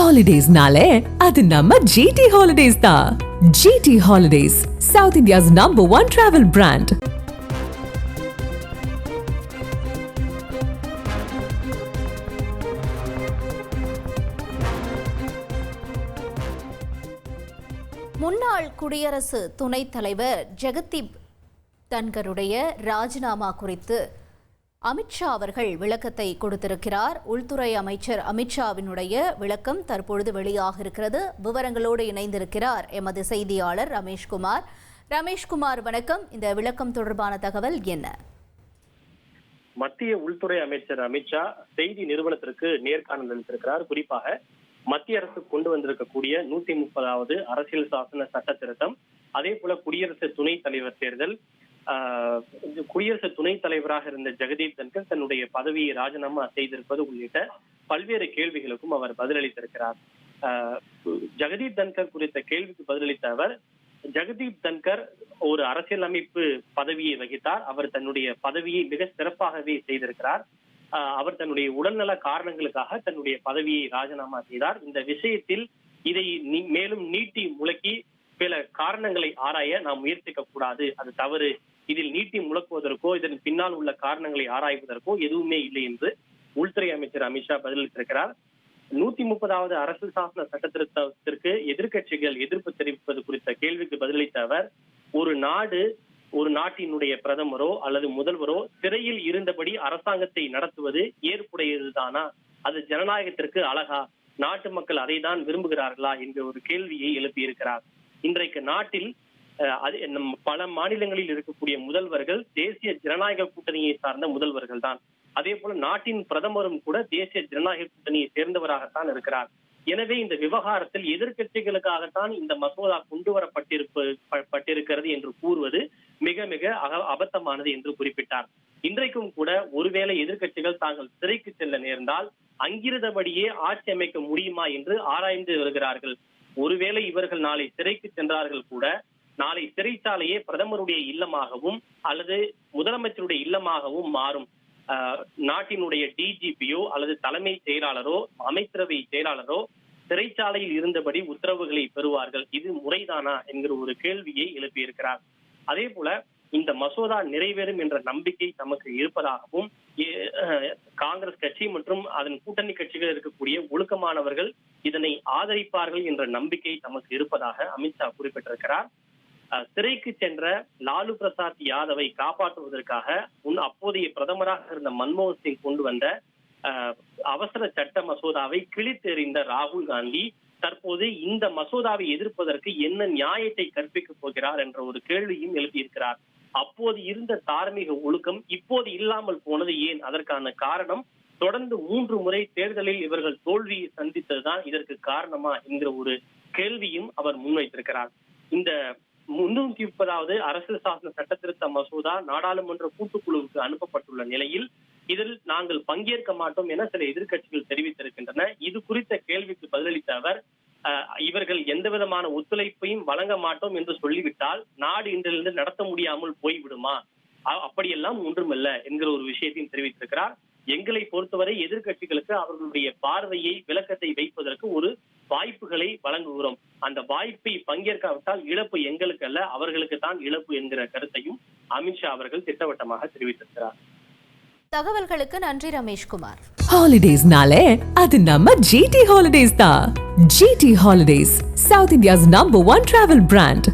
ஹாலிடேஸ்னாலே அது நம்ம ஜிடி ஹாலிடேஸ் தான். GT holidays, south India's #1 travel brand. முன்னாள் குடியரசு துணைத் தலைவர் ஜெகதீப் தன்கருடைய ராஜினாமா குறித்து அமித்ஷா அவர்கள் விளக்கத்தை கொடுத்திருக்கிறார். உள்துறை அமைச்சர் அமித்ஷாவினுடைய விளக்கம் தற்பொழுது வெளியாக இருக்கிறது. விவரங்களோடு இணைந்திருக்கிறார் எமது செய்தியாளர் ரமேஷ்குமார். ரமேஷ்குமார், வணக்கம். இந்த விளக்கம் தொடர்பான தகவல் என்ன? மத்திய உள்துறை அமைச்சர் அமித்ஷா செய்தி நிறுவனத்திற்கு நேர்காணல் அளித்திருக்கிறார். குறிப்பாக மத்திய அரசு கொண்டு வந்திருக்கக்கூடிய 130வது அரசியல் சாசன சட்ட திருத்தம், அதே போல குடியரசு துணைத் தலைவர் தேர்தல், குடியரசு துணைத் தலைவராக இருந்த ஜெகதீப் தன்கர் தன்னுடைய பதவியை ராஜினாமா செய்திருப்பது உள்ளிட்ட பல்வேறு கேள்விகளுக்கும் அவர் பதிலளித்திருக்கிறார். ஜெகதீப் தன்கர் குறித்த கேள்விக்கு பதிலளித்த அவர், ஜெகதீப் தன்கர் ஒரு அரசியல் அமைப்பு பதவியை வகித்தார். அவர் தன்னுடைய பதவியை மிக சிறப்பாகவே செய்திருக்கிறார். அவர் தன்னுடைய உடல்நல காரணங்களுக்காக தன்னுடைய பதவியை ராஜினாமா செய்தார். இந்த விஷயத்தில் இதை மேலும் நீட்டி முழக்கி சில காரணங்களை ஆராய நாம் முயற்சிக்க கூடாது, அது தவறு. இதில் நீட்டி முழக்குவதற்கோ இதன் பின்னால் உள்ள காரணங்களை ஆராய்வதற்கோ எதுவுமே இல்லை என்று உள்துறை அமைச்சர் அமித்ஷா பதிலளித்திருக்கிறார். 130வது அரசியல் சாசன சட்ட திருத்தத்திற்கு எதிர்கட்சிகள் எதிர்ப்பு தெரிவிப்பது குறித்த கேள்விக்கு பதிலளித்த அவர், ஒரு நாட்டினுடைய பிரதமரோ அல்லது முதல்வரோ சிறையில் இருந்தபடி அரசாங்கத்தை நடத்துவது ஏற்புடையதுதானா? அது ஜனநாயகத்திற்கு அழகா? நாட்டு மக்கள் அதை தான் விரும்புகிறார்களா என்ற ஒரு கேள்வியை எழுப்பியிருக்கிறார். இன்றைக்கு நாட்டில் பல மாநிலங்களில் இருக்கக்கூடிய முதல்வர்கள் தேசிய ஜனநாயக கூட்டணியை சார்ந்த முதல்வர்கள் தான். அதே போல நாட்டின் பிரதமரும் கூட தேசிய ஜனநாயக கூட்டணியை சேர்ந்தவராகத்தான் இருக்கிறார். எனவே இந்த விவகாரத்தில் எதிர்கட்சிகளுக்காகத்தான் இந்த மசோதா கொண்டு வரப்பட்டிருக்கிறது என்று கூறுவது மிக மிக அபத்தமானது என்று குறிப்பிட்டார். இன்றைக்கும் கூட ஒருவேளை எதிர்கட்சிகள் தாங்கள் சிறைக்கு செல்ல நேர்ந்தால் அங்கிருந்தபடியே ஆட்சி அமைக்க முடியுமா என்று ஆராய்ந்து வருகிறார்கள். ஒருவேளை இவர்கள் நாளை சிறைக்கு சென்றார்கள் கூட நாளை சிறைச்சாலையே பிரதமருடைய இல்லமாகவும் அல்லது முதலமைச்சருடைய இல்லமாகவும் மாறும். நாட்டினுடைய டிஜிபியோ அல்லது தலைமை செயலாளரோ அமைச்சரவை செயலாளரோ சிறைச்சாலையில் இருந்தபடி உத்தரவுகளை பெறுவார்கள். இது முறைதானா என்கிற ஒரு கேள்வியை எழுப்பியிருக்கிறார். அதே போல இந்த மசோதா நிறைவேறும் என்ற நம்பிக்கை தமக்கு இருப்பதாகவும், காங்கிரஸ் கட்சி மற்றும் அதன் கூட்டணி கட்சிகள் இருக்கக்கூடிய ஒழுக்கமானவர்கள் இதனை ஆதரிப்பார்கள் என்ற நம்பிக்கை தமக்கு இருப்பதாக அமித்ஷா குறிப்பிட்டிருக்கிறார். சிறைக்கு சென்ற லாலு பிரசாத் யாதவை காப்பாற்றுவதற்காக அப்போதைய பிரதமராக இருந்த மன்மோகன் சிங் கொண்டு வந்த அவசர சட்ட மசோதாவை கிழித்தெறிந்த ராகுல் காந்தி தற்போது இந்த மசோதாவை எதிர்ப்பதற்கு என்ன நியாயத்தை கற்பிக்க போகிறார் என்ற ஒரு கேள்வியும் எழுப்பியிருக்கிறார். அப்போது இருந்த தார்மீக ஒழுக்கம் இப்போது இல்லாமல் போனது ஏன்? அதற்கான காரணம் தொடர்ந்து 3 முறை தேர்தலில் இவர்கள் தோல்வியை சந்தித்ததுதான் இதற்கு காரணமா என்கிற ஒரு கேள்வியும் அவர் முன்வைத்திருக்கிறார். இந்த 330வது அரசியல் சாசன சட்ட திருத்த மசோதா நாடாளுமன்ற கூட்டுக்குழுவுக்கு அனுப்பப்பட்டுள்ள நிலையில் இதில் நாங்கள் பங்கேற்க மாட்டோம் என சில எதிர்கட்சிகள் தெரிவித்திருக்கின்றன. இது குறித்த கேள்விக்கு பதிலளித்த அவர், இவர்கள் எந்த விதமான ஒத்துழைப்பையும் வழங்க மாட்டோம் என்று சொல்லிவிட்டால் நாடு இன்றிலிருந்து நடத்த முடியாமல் போய்விடுமா? அப்படியெல்லாம் ஒன்றுமல்ல என்கிற ஒரு விஷயத்தையும் தெரிவித்திருக்கிறார். எங்களை பொறுத்தவரை எதிர்கட்சிகளுக்கு அவர்களுடைய பார்வையை விளக்கத்தை வைப்பதற்கு ஒரு வாய்ப்புகளை வழங்குகிறோம். அந்த வாய்ப்பை பங்கேற்காவிட்டால் இழப்பு எங்களுக்கு அல்ல, அவர்களுக்கு தான் இழப்பு என்கிற கருத்தையும் அமித்ஷா அவர்கள் திட்டவட்டமாக தெரிவித்திருக்கிறார். தகவல்களுக்கு நன்றி ரமேஷ்குமார். ஹாலிடேஸ்னாலே அது நம்ம ஜிடி ஹாலிடேஸ் தான். GT holidays, south India's #1 travel brand.